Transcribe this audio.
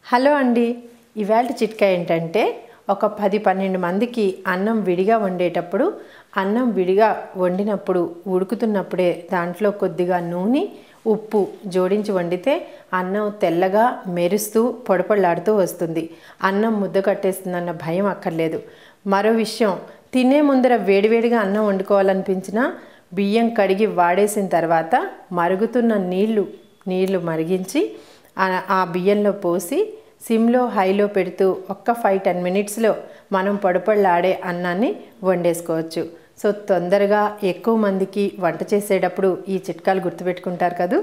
Hello అండి, ఇవాల్టి చిట్కా ఏంటంటే ఒక 10-12 మందికి అన్నం విడిగా వండేటప్పుడు అన్నం విడిగా వండినప్పుడు ఉడుకుతున్నప్పుడే దాంట్లో కొద్దిగా నూనె ఉప్పు జోడించి వండితే అన్నం తెల్లగా మెరుస్తూ పొడపొడలాడుతూ వస్తుంది. అన్నం ముద్ద కట్టేస్తుందన్న భయం అక్కర్లేదు. మరో విషయం, తినే ముందర వేడివేడిగా అన్నం వండుకోవాలనిపించినా బియ్యం కడిగి వాడేసిన తర్వాత మరుగుతున్న నీళ్లు మరిగించి ఆ బియ్యంలో పోసి సిమ్లో హైలో పెడుతూ ఒక్క 5-10 మినిట్స్లో మనం పొడపొడలాడే అన్నాన్ని వండేసుకోవచ్చు. సో తొందరగా ఎక్కువ మందికి వంట చేసేటప్పుడు ఈ చిట్కాలు గుర్తుపెట్టుకుంటారు కదూ.